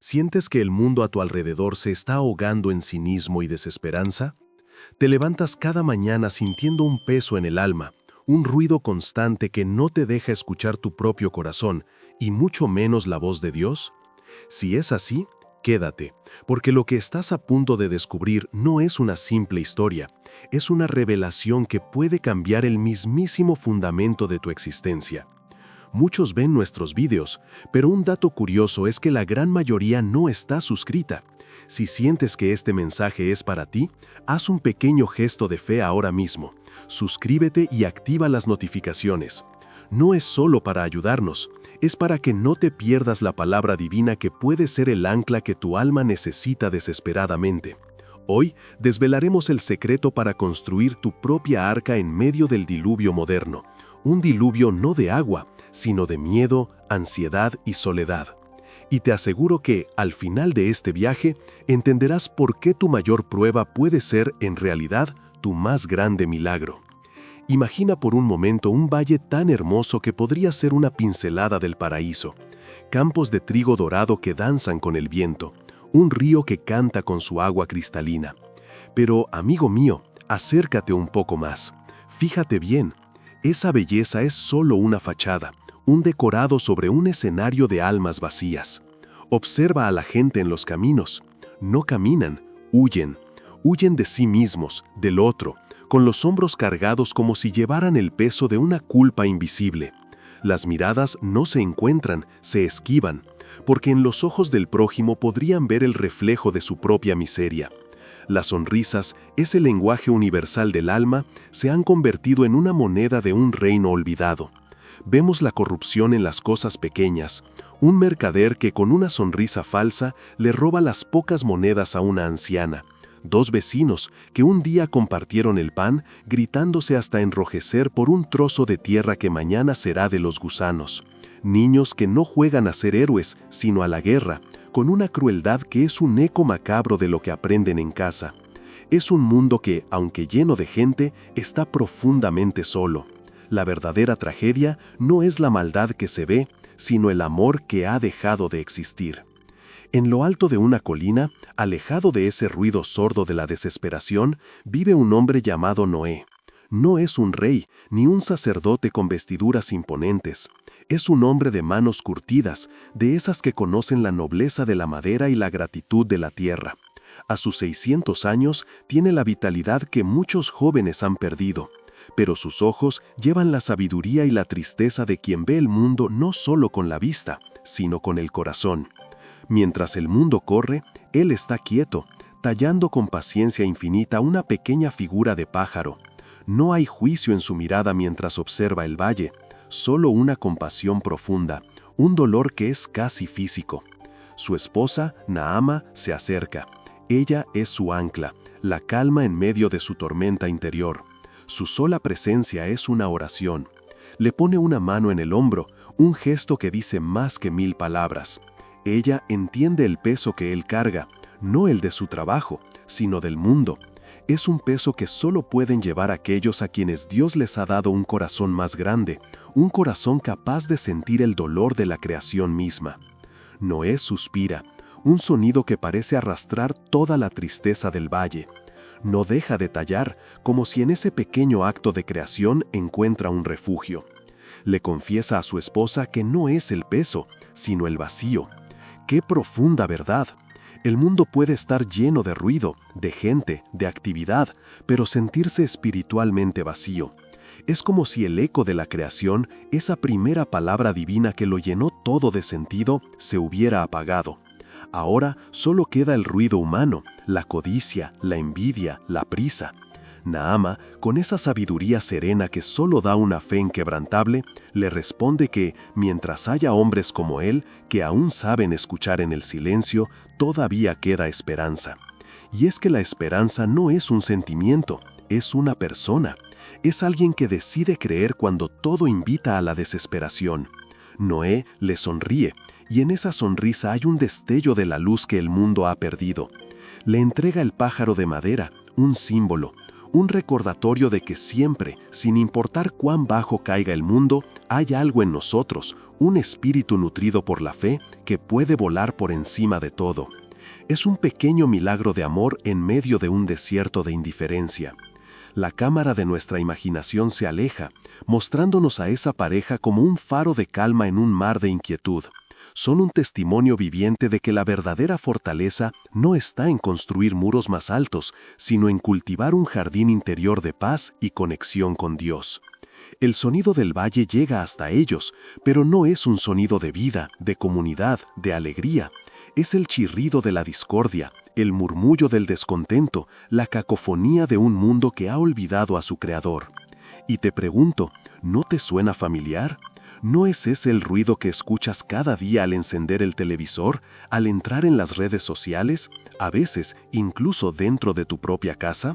¿Sientes que el mundo a tu alrededor se está ahogando en cinismo y desesperanza? Te levantas cada mañana sintiendo un peso en el alma, un ruido constante que no te deja escuchar tu propio corazón y mucho menos la voz de Dios. Si es así, quédate, porque lo que estás a punto de descubrir no es una simple historia, es una revelación que puede cambiar el mismísimo fundamento de tu existencia. Muchos ven nuestros vídeos, pero un dato curioso es que la gran mayoría no está suscrita. Si sientes que este mensaje es para ti, haz un pequeño gesto de fe ahora mismo. Suscríbete y activa las notificaciones. No es solo para ayudarnos, es para que no te pierdas la palabra divina que puede ser el ancla que tu alma necesita desesperadamente. Hoy desvelaremos el secreto para construir tu propia arca en medio del diluvio moderno. Un diluvio no de agua, sino de miedo, ansiedad y soledad. Y te aseguro que, al final de este viaje, entenderás por qué tu mayor prueba puede ser, en realidad, tu más grande milagro. Imagina por un momento un valle tan hermoso que podría ser una pincelada del paraíso. Campos de trigo dorado que danzan con el viento. Un río que canta con su agua cristalina. Pero, amigo mío, acércate un poco más. Fíjate bien. Esa belleza es solo una fachada, un decorado sobre un escenario de almas vacías. Observa a la gente en los caminos. No caminan, huyen. Huyen de sí mismos, del otro, con los hombros cargados como si llevaran el peso de una culpa invisible. Las miradas no se encuentran, se esquivan, porque en los ojos del prójimo podrían ver el reflejo de su propia miseria. Las sonrisas, ese lenguaje universal del alma, se han convertido en una moneda de un reino olvidado. Vemos la corrupción en las cosas pequeñas, un mercader que con una sonrisa falsa le roba las pocas monedas a una anciana, dos vecinos que un día compartieron el pan, gritándose hasta enrojecer por un trozo de tierra que mañana será de los gusanos, niños que no juegan a ser héroes, sino a la guerra, con una crueldad que es un eco macabro de lo que aprenden en casa. Es un mundo que, aunque lleno de gente, está profundamente solo. La verdadera tragedia no es la maldad que se ve, sino el amor que ha dejado de existir. En lo alto de una colina, alejado de ese ruido sordo de la desesperación, vive un hombre llamado Noé. No es un rey, ni un sacerdote con vestiduras imponentes. Es un hombre de manos curtidas, de esas que conocen la nobleza de la madera y la gratitud de la tierra. A sus 600 años tiene la vitalidad que muchos jóvenes han perdido, pero sus ojos llevan la sabiduría y la tristeza de quien ve el mundo no solo con la vista, sino con el corazón. Mientras el mundo corre, él está quieto, tallando con paciencia infinita una pequeña figura de pájaro. No hay juicio en su mirada mientras observa el valle, solo una compasión profunda, un dolor que es casi físico. Su esposa, Naama, se acerca. Ella es su ancla, la calma en medio de su tormenta interior. Su sola presencia es una oración. Le pone una mano en el hombro, un gesto que dice más que 1000 palabras. Ella entiende el peso que él carga, no el de su trabajo, sino del mundo. Es un peso que solo pueden llevar aquellos a quienes Dios les ha dado un corazón más grande, un corazón capaz de sentir el dolor de la creación misma. Noé suspira, un sonido que parece arrastrar toda la tristeza del valle. No deja de tallar, como si en ese pequeño acto de creación encuentra un refugio. Le confiesa a su esposa que no es el peso, sino el vacío. ¡Qué profunda verdad! El mundo puede estar lleno de ruido, de gente, de actividad, pero sentirse espiritualmente vacío. Es como si el eco de la creación, esa primera palabra divina que lo llenó todo de sentido, se hubiera apagado. Ahora solo queda el ruido humano, la codicia, la envidia, la prisa. Naama, con esa sabiduría serena que solo da una fe inquebrantable, le responde que, mientras haya hombres como él, que aún saben escuchar en el silencio, todavía queda esperanza. Y es que la esperanza no es un sentimiento, es una persona. Es alguien que decide creer cuando todo invita a la desesperación. Noé le sonríe, y en esa sonrisa hay un destello de la luz que el mundo ha perdido. Le entrega el pájaro de madera, un símbolo, un recordatorio de que siempre, sin importar cuán bajo caiga el mundo, hay algo en nosotros, un espíritu nutrido por la fe que puede volar por encima de todo. Es un pequeño milagro de amor en medio de un desierto de indiferencia. La cámara de nuestra imaginación se aleja, mostrándonos a esa pareja como un faro de calma en un mar de inquietud. Son un testimonio viviente de que la verdadera fortaleza no está en construir muros más altos, sino en cultivar un jardín interior de paz y conexión con Dios. El sonido del valle llega hasta ellos, pero no es un sonido de vida, de comunidad, de alegría. Es el chirrido de la discordia, el murmullo del descontento, la cacofonía de un mundo que ha olvidado a su creador. Y te pregunto, ¿no te suena familiar? ¿No es ese el ruido que escuchas cada día al encender el televisor, al entrar en las redes sociales, a veces incluso dentro de tu propia casa?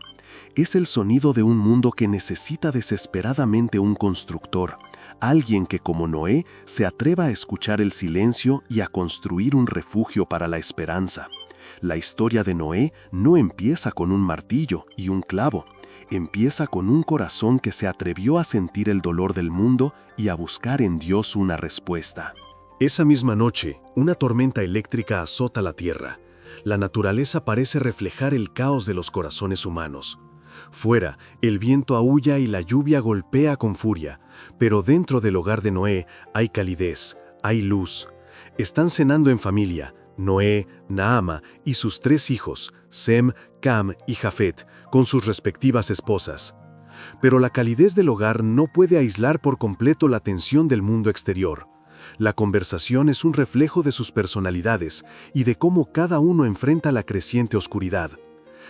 Es el sonido de un mundo que necesita desesperadamente un constructor, alguien que como Noé se atreva a escuchar el silencio y a construir un refugio para la esperanza. La historia de Noé no empieza con un martillo y un clavo. Empieza con un corazón que se atrevió a sentir el dolor del mundo y a buscar en Dios una respuesta. Esa misma noche, una tormenta eléctrica azota la tierra. La naturaleza parece reflejar el caos de los corazones humanos. Fuera, el viento aúlla y la lluvia golpea con furia, pero dentro del hogar de Noé hay calidez, hay luz. Están cenando en familia, Noé, Naama y sus 3 hijos, Sem, Cam y Jafet, con sus respectivas esposas. Pero la calidez del hogar no puede aislar por completo la tensión del mundo exterior. La conversación es un reflejo de sus personalidades y de cómo cada uno enfrenta la creciente oscuridad.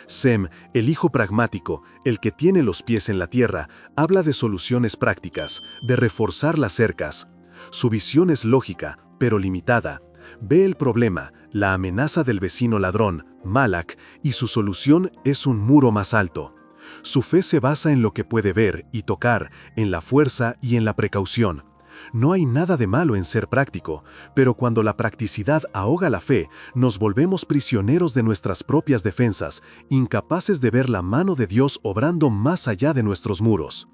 Sem, el hijo pragmático, el que tiene los pies en la tierra, habla de soluciones prácticas, de reforzar las cercas. Su visión es lógica, pero limitada. Ve el problema, la amenaza del vecino ladrón, Malak, y su solución es un muro más alto. Su fe se basa en lo que puede ver y tocar, en la fuerza y en la precaución. No hay nada de malo en ser práctico, pero cuando la practicidad ahoga la fe, nos volvemos prisioneros de nuestras propias defensas, incapaces de ver la mano de Dios obrando más allá de nuestros muros.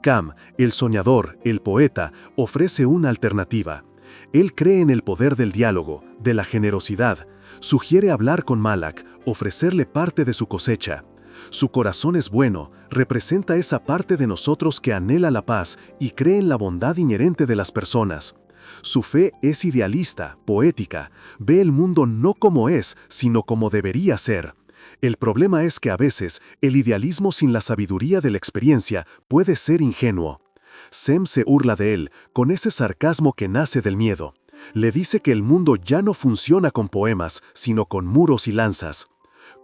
Cam, el soñador, el poeta, ofrece una alternativa. Él cree en el poder del diálogo, de la generosidad. Sugiere hablar con Malak, ofrecerle parte de su cosecha. Su corazón es bueno, representa esa parte de nosotros que anhela la paz y cree en la bondad inherente de las personas. Su fe es idealista, poética, ve el mundo no como es, sino como debería ser. El problema es que a veces, el idealismo sin la sabiduría de la experiencia puede ser ingenuo. Sem se burla de él, con ese sarcasmo que nace del miedo. Le dice que el mundo ya no funciona con poemas, sino con muros y lanzas.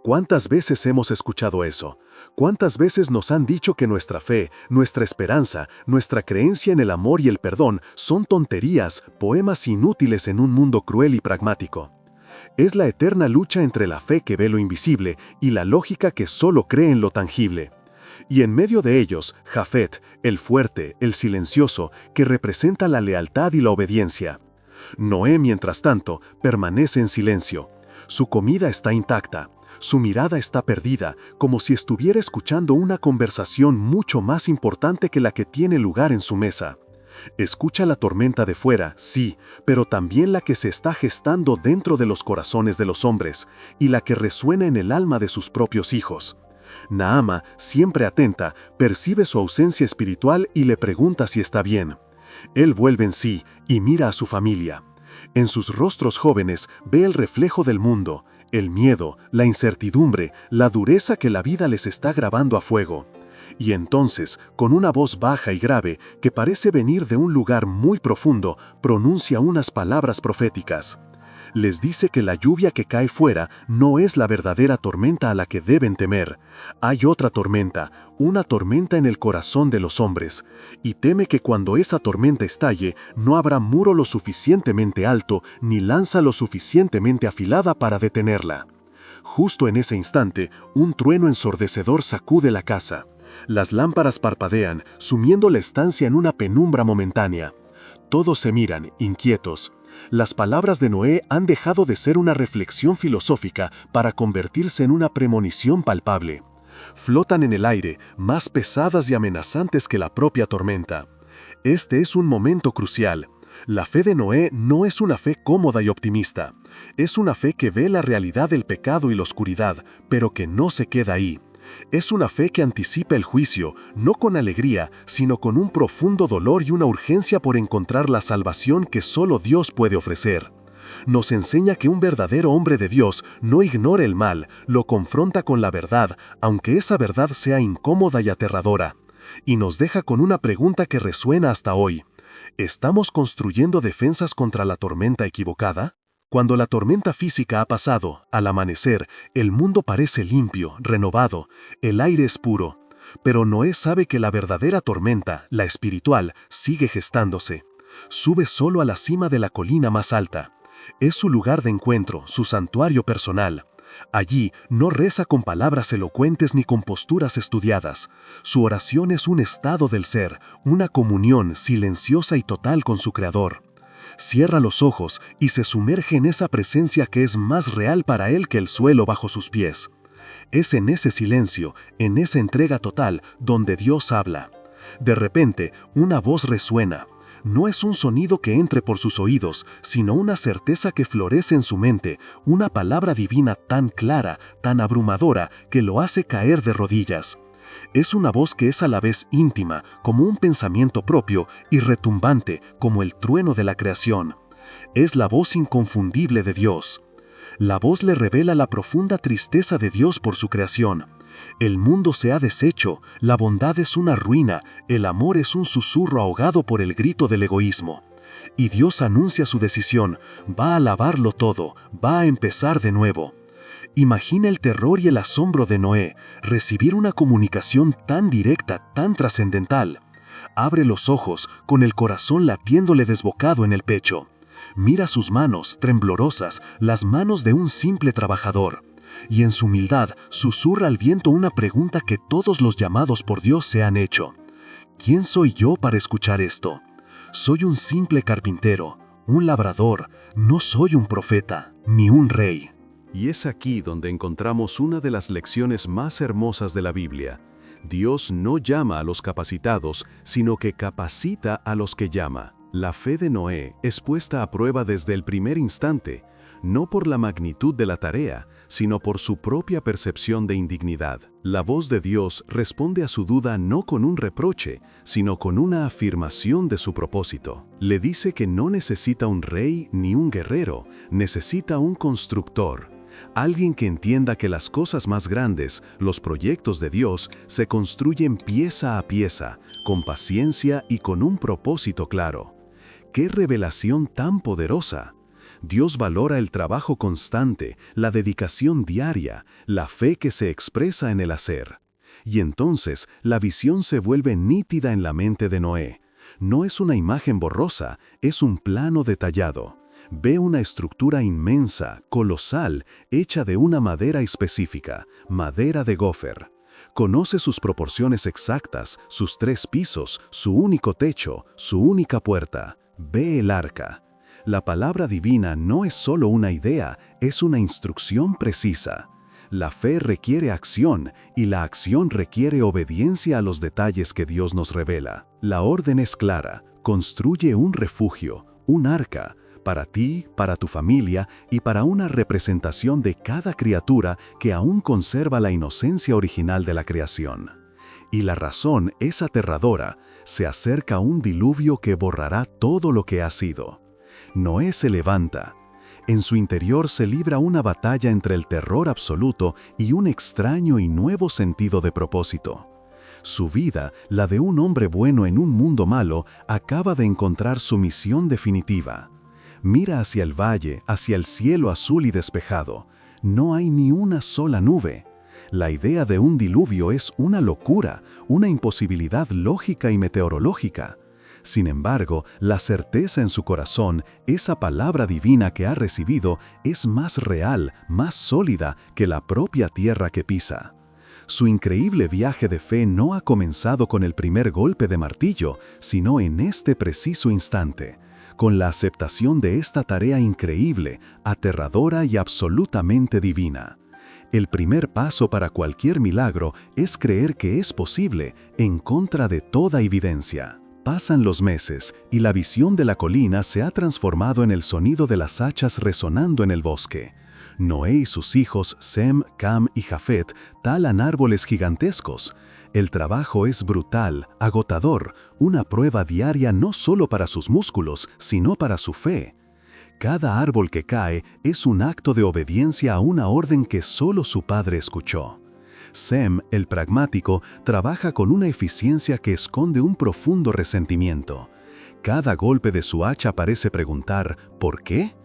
¿Cuántas veces hemos escuchado eso? ¿Cuántas veces nos han dicho que nuestra fe, nuestra esperanza, nuestra creencia en el amor y el perdón son tonterías, poemas inútiles en un mundo cruel y pragmático? Es la eterna lucha entre la fe que ve lo invisible y la lógica que solo cree en lo tangible. Y en medio de ellos, Jafet, el fuerte, el silencioso, que representa la lealtad y la obediencia. Noé, mientras tanto, permanece en silencio. Su comida está intacta. Su mirada está perdida, como si estuviera escuchando una conversación mucho más importante que la que tiene lugar en su mesa. Escucha la tormenta de fuera, sí, pero también la que se está gestando dentro de los corazones de los hombres, y la que resuena en el alma de sus propios hijos. Naama, siempre atenta, percibe su ausencia espiritual y le pregunta si está bien. Él vuelve en sí y mira a su familia. En sus rostros jóvenes ve el reflejo del mundo, el miedo, la incertidumbre, la dureza que la vida les está grabando a fuego. Y entonces, con una voz baja y grave, que parece venir de un lugar muy profundo, pronuncia unas palabras proféticas. Les dice que la lluvia que cae fuera no es la verdadera tormenta a la que deben temer. Hay otra tormenta, una tormenta en el corazón de los hombres, y teme que cuando esa tormenta estalle, no habrá muro lo suficientemente alto ni lanza lo suficientemente afilada para detenerla. Justo en ese instante, un trueno ensordecedor sacude la casa. Las lámparas parpadean, sumiendo la estancia en una penumbra momentánea. Todos se miran, inquietos. Las palabras de Noé han dejado de ser una reflexión filosófica para convertirse en una premonición palpable. Flotan en el aire, más pesadas y amenazantes que la propia tormenta. Este es un momento crucial. La fe de Noé no es una fe cómoda y optimista. Es una fe que ve la realidad del pecado y la oscuridad, pero que no se queda ahí. Es una fe que anticipa el juicio, no con alegría, sino con un profundo dolor y una urgencia por encontrar la salvación que solo Dios puede ofrecer. Nos enseña que un verdadero hombre de Dios no ignora el mal, lo confronta con la verdad, aunque esa verdad sea incómoda y aterradora. Y nos deja con una pregunta que resuena hasta hoy. ¿Estamos construyendo defensas contra la tormenta equivocada? Cuando la tormenta física ha pasado, al amanecer, el mundo parece limpio, renovado, el aire es puro. Pero Noé sabe que la verdadera tormenta, la espiritual, sigue gestándose. Sube solo a la cima de la colina más alta. Es su lugar de encuentro, su santuario personal. Allí no reza con palabras elocuentes ni con posturas estudiadas. Su oración es un estado del ser, una comunión silenciosa y total con su Creador. Cierra los ojos y se sumerge en esa presencia que es más real para él que el suelo bajo sus pies. Es en ese silencio, en esa entrega total, donde Dios habla. De repente, una voz resuena. No es un sonido que entre por sus oídos, sino una certeza que florece en su mente, una palabra divina tan clara, tan abrumadora, que lo hace caer de rodillas. Es una voz que es a la vez íntima, como un pensamiento propio, y retumbante, como el trueno de la creación. Es la voz inconfundible de Dios. La voz le revela la profunda tristeza de Dios por su creación. El mundo se ha deshecho, la bondad es una ruina, el amor es un susurro ahogado por el grito del egoísmo. Y Dios anuncia su decisión, va a lavarlo todo, va a empezar de nuevo. Imagina el terror y el asombro de Noé, recibir una comunicación tan directa, tan trascendental. Abre los ojos, con el corazón latiéndole desbocado en el pecho. Mira sus manos, temblorosas, las manos de un simple trabajador. Y en su humildad susurra al viento una pregunta que todos los llamados por Dios se han hecho. ¿Quién soy yo para escuchar esto? Soy un simple carpintero, un labrador, no soy un profeta, ni un rey. Y es aquí donde encontramos una de las lecciones más hermosas de la Biblia. Dios no llama a los capacitados, sino que capacita a los que llama. La fe de Noé es puesta a prueba desde el primer instante, no por la magnitud de la tarea, sino por su propia percepción de indignidad. La voz de Dios responde a su duda no con un reproche, sino con una afirmación de su propósito. Le dice que no necesita un rey ni un guerrero, necesita un constructor. Alguien que entienda que las cosas más grandes, los proyectos de Dios, se construyen pieza a pieza, con paciencia y con un propósito claro. ¡Qué revelación tan poderosa! Dios valora el trabajo constante, la dedicación diaria, la fe que se expresa en el hacer. Y entonces la visión se vuelve nítida en la mente de Noé. No es una imagen borrosa, es un plano detallado. Ve una estructura inmensa, colosal, hecha de una madera específica, madera de gofer. Conoce sus proporciones exactas, sus 3 pisos, su único techo, su única puerta. Ve el arca. La palabra divina no es solo una idea, es una instrucción precisa. La fe requiere acción y la acción requiere obediencia a los detalles que Dios nos revela. La orden es clara: construye un refugio, un arca, para ti, para tu familia y para una representación de cada criatura que aún conserva la inocencia original de la creación. Y la razón es aterradora: se acerca un diluvio que borrará todo lo que ha sido. Noé se levanta. En su interior se libra una batalla entre el terror absoluto y un extraño y nuevo sentido de propósito. Su vida, la de un hombre bueno en un mundo malo, acaba de encontrar su misión definitiva. Mira hacia el valle, hacia el cielo azul y despejado. No hay ni una sola nube. La idea de un diluvio es una locura, una imposibilidad lógica y meteorológica. Sin embargo, la certeza en su corazón, esa palabra divina que ha recibido, es más real, más sólida que la propia tierra que pisa. Su increíble viaje de fe no ha comenzado con el primer golpe de martillo, sino en este preciso instante, con la aceptación de esta tarea increíble, aterradora y absolutamente divina. El primer paso para cualquier milagro es creer que es posible, en contra de toda evidencia. Pasan los meses y la visión de la colina se ha transformado en el sonido de las hachas resonando en el bosque. Noé y sus hijos Sem, Cam y Jafet talan árboles gigantescos. El trabajo es brutal, agotador, una prueba diaria no solo para sus músculos, sino para su fe. Cada árbol que cae es un acto de obediencia a una orden que solo su padre escuchó. Sem, el pragmático, trabaja con una eficiencia que esconde un profundo resentimiento. Cada golpe de su hacha parece preguntar, ¿por qué?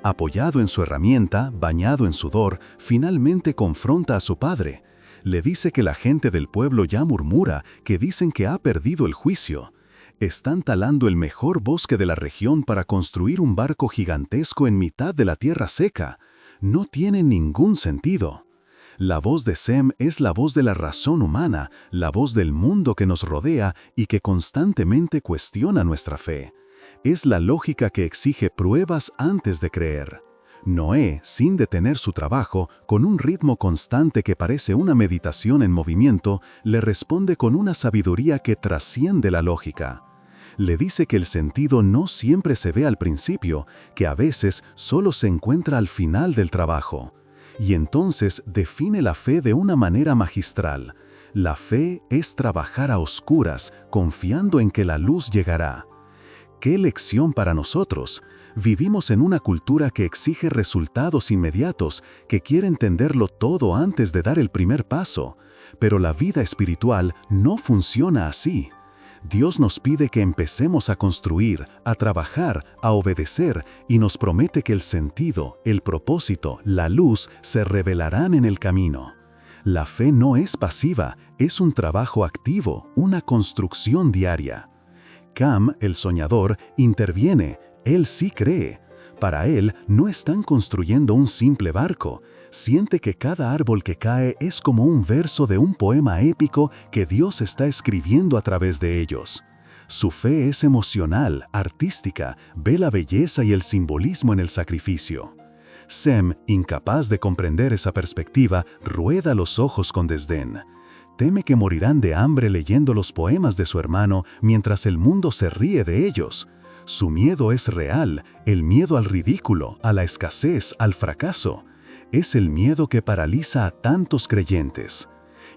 Apoyado en su herramienta, bañado en sudor, finalmente confronta a su padre. Le dice que la gente del pueblo ya murmura, que dicen que ha perdido el juicio. Están talando el mejor bosque de la región para construir un barco gigantesco en mitad de la tierra seca. No tiene ningún sentido. La voz de Sem es la voz de la razón humana, la voz del mundo que nos rodea y que constantemente cuestiona nuestra fe. Es la lógica que exige pruebas antes de creer. Noé, sin detener su trabajo, con un ritmo constante que parece una meditación en movimiento, le responde con una sabiduría que trasciende la lógica. Le dice que el sentido no siempre se ve al principio, que a veces solo se encuentra al final del trabajo. Y entonces define la fe de una manera magistral. La fe es trabajar a oscuras, confiando en que la luz llegará. ¡Qué lección para nosotros! Vivimos en una cultura que exige resultados inmediatos, que quiere entenderlo todo antes de dar el primer paso. Pero la vida espiritual no funciona así. Dios nos pide que empecemos a construir, a trabajar, a obedecer, y nos promete que el sentido, el propósito, la luz se revelarán en el camino. La fe no es pasiva, es un trabajo activo, una construcción diaria. Cam, el soñador, interviene. Él sí cree. Para él, no están construyendo un simple barco. Siente que cada árbol que cae es como un verso de un poema épico que Dios está escribiendo a través de ellos. Su fe es emocional, artística, ve la belleza y el simbolismo en el sacrificio. Sem, incapaz de comprender esa perspectiva, rueda los ojos con desdén. Teme que morirán de hambre leyendo los poemas de su hermano mientras el mundo se ríe de ellos. Su miedo es real, el miedo al ridículo, a la escasez, al fracaso. Es el miedo que paraliza a tantos creyentes.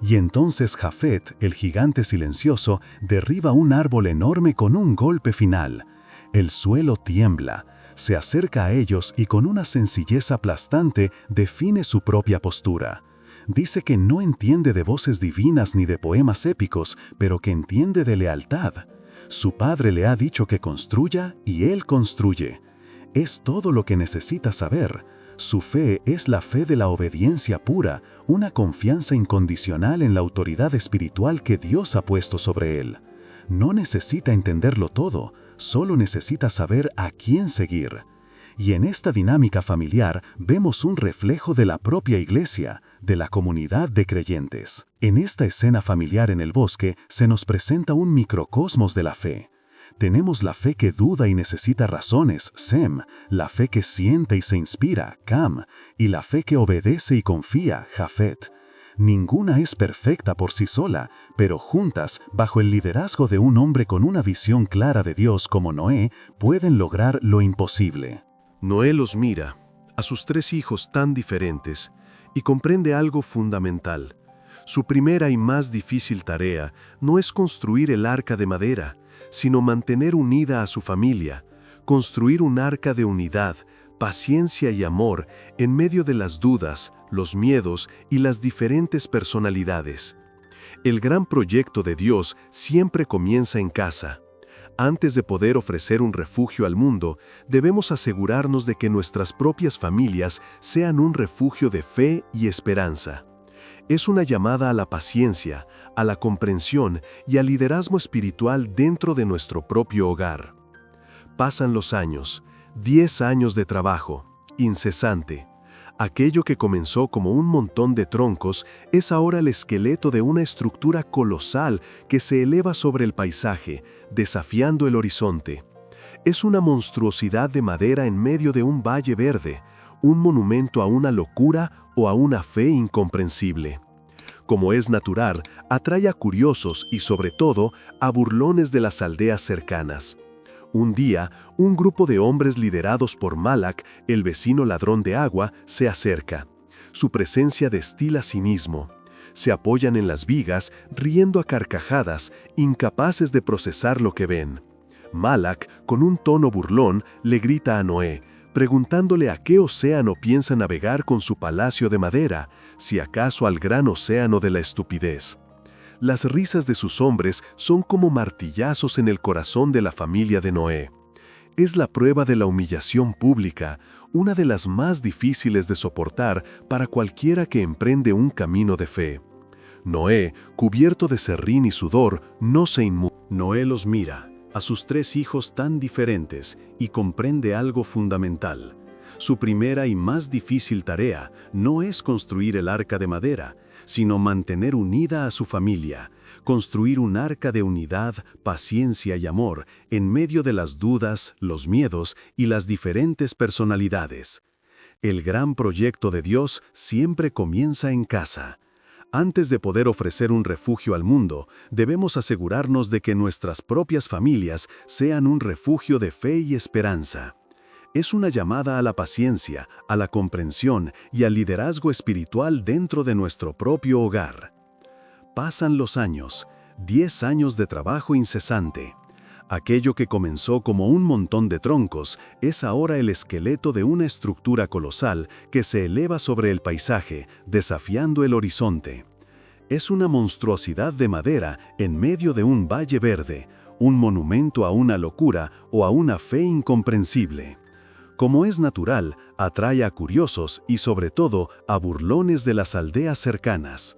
Y entonces Jafet, el gigante silencioso, derriba un árbol enorme con un golpe final. El suelo tiembla, se acerca a ellos y con una sencillez aplastante define su propia postura. Dice que no entiende de voces divinas ni de poemas épicos, pero que entiende de lealtad. Su padre le ha dicho que construya y él construye. Es todo lo que necesita saber. Su fe es la fe de la obediencia pura, una confianza incondicional en la autoridad espiritual que Dios ha puesto sobre él. No necesita entenderlo todo, solo necesita saber a quién seguir. Y en esta dinámica familiar vemos un reflejo de la propia iglesia, de la comunidad de creyentes. En esta escena familiar en el bosque se nos presenta un microcosmos de la fe. Tenemos la fe que duda y necesita razones, Sem, la fe que siente y se inspira, Cam, y la fe que obedece y confía, Jafet. Ninguna es perfecta por sí sola, pero juntas, bajo el liderazgo de un hombre con una visión clara de Dios como Noé, pueden lograr lo imposible. Noé los mira, a sus 3 hijos tan diferentes, y comprende algo fundamental. Su primera y más difícil tarea no es construir el arca de madera, sino mantener unida a su familia, construir un arca de unidad, paciencia y amor en medio de las dudas, los miedos y las diferentes personalidades. El gran proyecto de Dios siempre comienza en casa. Antes de poder ofrecer un refugio al mundo, debemos asegurarnos de que nuestras propias familias sean un refugio de fe y esperanza. Es una llamada a la paciencia, a la comprensión y al liderazgo espiritual dentro de nuestro propio hogar. Pasan los años, 10 años de trabajo, incesante. Aquello que comenzó como un montón de troncos es ahora el esqueleto de una estructura colosal que se eleva sobre el paisaje, desafiando el horizonte. Es una monstruosidad de madera en medio de un valle verde, un monumento a una locura o a una fe incomprensible. Como es natural, atrae a curiosos y sobre todo a burlones de las aldeas cercanas. Un día, un grupo de hombres liderados por Malak, el vecino ladrón de agua, se acerca. Su presencia destila cinismo. Se apoyan en las vigas, riendo a carcajadas, incapaces de procesar lo que ven. Malak, con un tono burlón, le grita a Noé, preguntándole a qué océano piensa navegar con su palacio de madera, si acaso al gran océano de la estupidez. Las risas de sus hombres son como martillazos en el corazón de la familia de Noé. Es la prueba de la humillación pública, una de las más difíciles de soportar para cualquiera que emprende un camino de fe. Noé, cubierto de serrín y sudor, no se inmuta. Noé los mira, a sus 3 hijos tan diferentes, y comprende algo fundamental. Su primera y más difícil tarea no es construir el arca de madera, sino mantener unida a su familia, construir un arca de unidad, paciencia y amor en medio de las dudas, los miedos y las diferentes personalidades. El gran proyecto de Dios siempre comienza en casa. Antes de poder ofrecer un refugio al mundo, debemos asegurarnos de que nuestras propias familias sean un refugio de fe y esperanza. Es una llamada a la paciencia, a la comprensión y al liderazgo espiritual dentro de nuestro propio hogar. Pasan los años, 10 años de trabajo incesante. Aquello que comenzó como un montón de troncos es ahora el esqueleto de una estructura colosal que se eleva sobre el paisaje, desafiando el horizonte. Es una monstruosidad de madera en medio de un valle verde, un monumento a una locura o a una fe incomprensible. Como es natural, atrae a curiosos y sobre todo a burlones de las aldeas cercanas.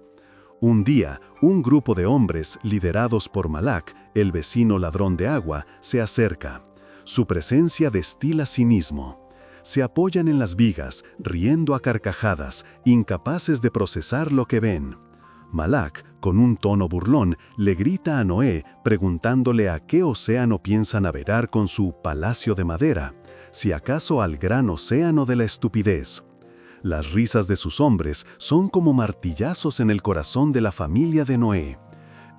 Un día, un grupo de hombres, liderados por Malak, el vecino ladrón de agua, se acerca. Su presencia destila cinismo. Se apoyan en las vigas, riendo a carcajadas, incapaces de procesar lo que ven. Malak, con un tono burlón, le grita a Noé, preguntándole a qué océano piensa navegar con su palacio de madera, si acaso al gran océano de la estupidez. Las risas de sus hombres son como martillazos en el corazón de la familia de Noé.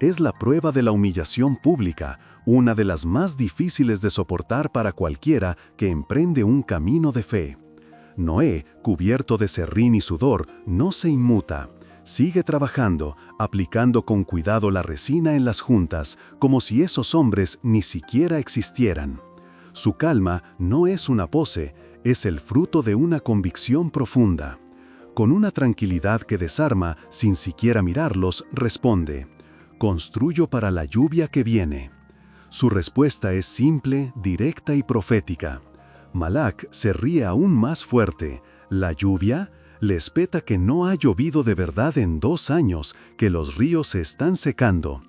Es la prueba de la humillación pública, una de las más difíciles de soportar para cualquiera que emprende un camino de fe. Noé, cubierto de serrín y sudor, no se inmuta. Sigue trabajando, aplicando con cuidado la resina en las juntas, como si esos hombres ni siquiera existieran. Su calma no es una pose, es el fruto de una convicción profunda. Con una tranquilidad que desarma, sin siquiera mirarlos, responde: «Construyo para la lluvia que viene». Su respuesta es simple, directa y profética. Malak se ríe aún más fuerte. ¿La lluvia? Le espeta que no ha llovido de verdad en 2 años, que los ríos se están secando.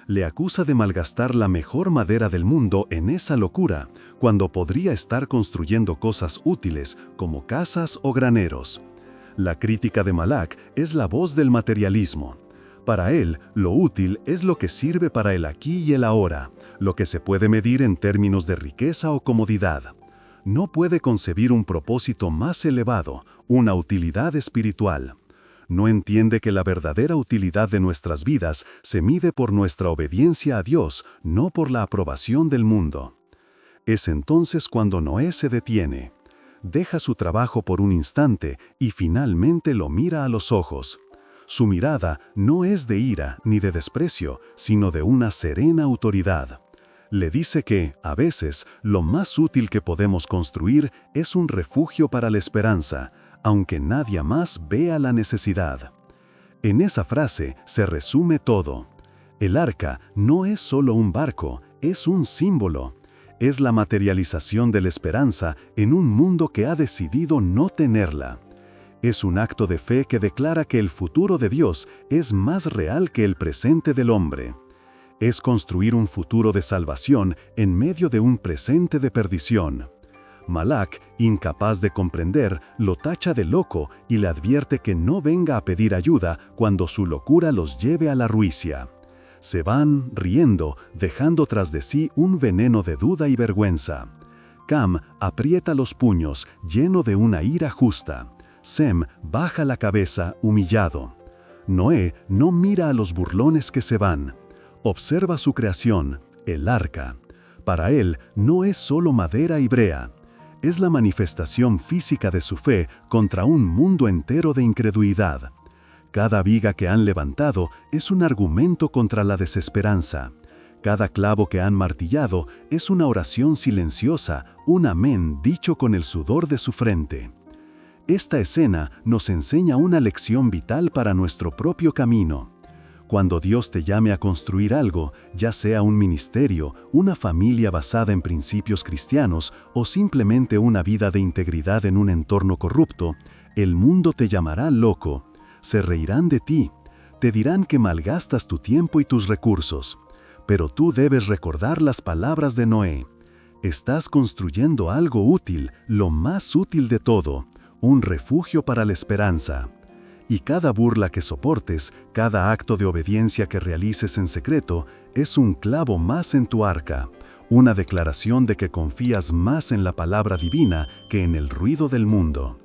Le acusa de malgastar la mejor madera del mundo en esa locura, cuando podría estar construyendo cosas útiles como casas o graneros. La crítica de Malak es la voz del materialismo. Para él, lo útil es lo que sirve para el aquí y el ahora, lo que se puede medir en términos de riqueza o comodidad. No puede concebir un propósito más elevado, una utilidad espiritual. No entiende que la verdadera utilidad de nuestras vidas se mide por nuestra obediencia a Dios, no por la aprobación del mundo. Es entonces cuando Noé se detiene. Deja su trabajo por un instante y finalmente lo mira a los ojos. Su mirada no es de ira ni de desprecio, sino de una serena autoridad. Le dice que, a veces, lo más útil que podemos construir es un refugio para la esperanza, aunque nadie más vea la necesidad. En esa frase se resume todo. El arca no es solo un barco, es un símbolo. Es la materialización de la esperanza en un mundo que ha decidido no tenerla. Es un acto de fe que declara que el futuro de Dios es más real que el presente del hombre. Es construir un futuro de salvación en medio de un presente de perdición. Malak, incapaz de comprender, lo tacha de loco y le advierte que no venga a pedir ayuda cuando su locura los lleve a la ruina. Se van, riendo, dejando tras de sí un veneno de duda y vergüenza. Cam aprieta los puños, lleno de una ira justa. Sem baja la cabeza humillado. Noé no mira a los burlones que se van. Observa su creación, el arca. Para él no es solo madera y brea. Es la manifestación física de su fe contra un mundo entero de incredulidad. Cada viga que han levantado es un argumento contra la desesperanza. Cada clavo que han martillado es una oración silenciosa, un amén dicho con el sudor de su frente. Esta escena nos enseña una lección vital para nuestro propio camino. Cuando Dios te llame a construir algo, ya sea un ministerio, una familia basada en principios cristianos o simplemente una vida de integridad en un entorno corrupto, el mundo te llamará loco, se reirán de ti, te dirán que malgastas tu tiempo y tus recursos. Pero tú debes recordar las palabras de Noé. Estás construyendo algo útil, lo más útil de todo, un refugio para la esperanza. Y cada burla que soportes, cada acto de obediencia que realices en secreto, es un clavo más en tu arca, una declaración de que confías más en la palabra divina que en el ruido del mundo.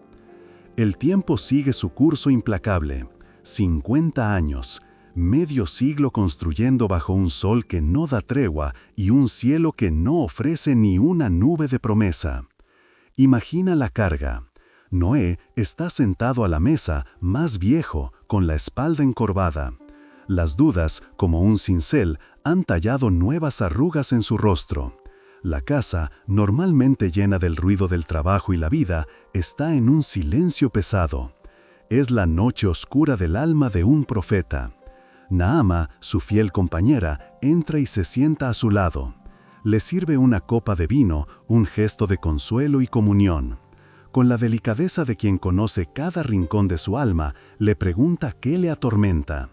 El tiempo sigue su curso implacable. 50 años, medio siglo construyendo bajo un sol que no da tregua y un cielo que no ofrece ni una nube de promesa. Imagina la carga. Noé está sentado a la mesa, más viejo, con la espalda encorvada. Las dudas, como un cincel, han tallado nuevas arrugas en su rostro. La casa, normalmente llena del ruido del trabajo y la vida, está en un silencio pesado. Es la noche oscura del alma de un profeta. Naama, su fiel compañera, entra y se sienta a su lado. Le sirve una copa de vino, un gesto de consuelo y comunión. Con la delicadeza de quien conoce cada rincón de su alma, le pregunta qué le atormenta.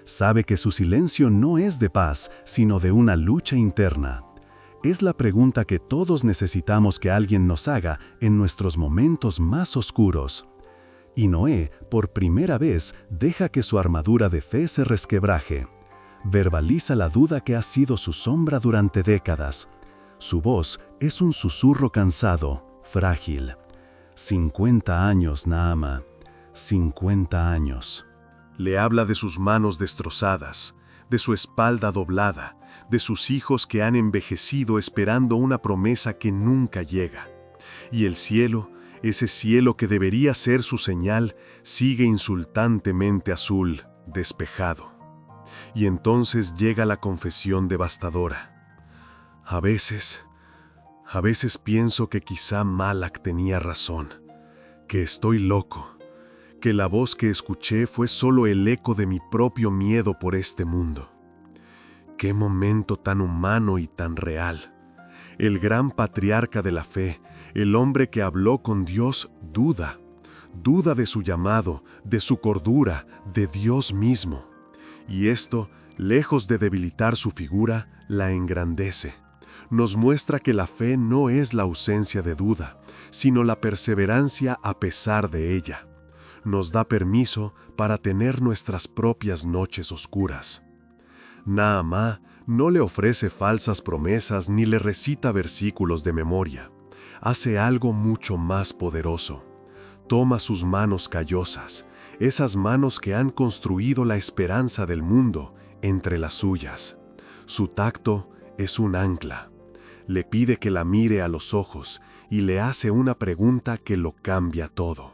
Sabe que su silencio no es de paz, sino de una lucha interna. Es la pregunta que todos necesitamos que alguien nos haga en nuestros momentos más oscuros. Y Noé, por primera vez, deja que su armadura de fe se resquebraje. Verbaliza la duda que ha sido su sombra durante décadas. Su voz es un susurro cansado, frágil. 50 años, Naama. 50 años. Le habla de sus manos destrozadas, de su espalda doblada, de sus hijos que han envejecido esperando una promesa que nunca llega. Y el cielo, ese cielo que debería ser su señal, sigue insultantemente azul, despejado. Y entonces llega la confesión devastadora. A veces pienso que quizá Malak tenía razón, que estoy loco, que la voz que escuché fue solo el eco de mi propio miedo por este mundo. Qué momento tan humano y tan real. El gran patriarca de la fe, el hombre que habló con Dios, duda de su llamado, de su cordura, de Dios mismo. Y esto, lejos de debilitar su figura, la engrandece. Nos muestra que la fe no es la ausencia de duda, sino la perseverancia a pesar de ella. Nos da permiso para tener nuestras propias noches oscuras. Naamá no le ofrece falsas promesas ni le recita versículos de memoria. Hace algo mucho más poderoso. Toma sus manos callosas, esas manos que han construido la esperanza del mundo, entre las suyas. Su tacto es un ancla. Le pide que la mire a los ojos y le hace una pregunta que lo cambia todo.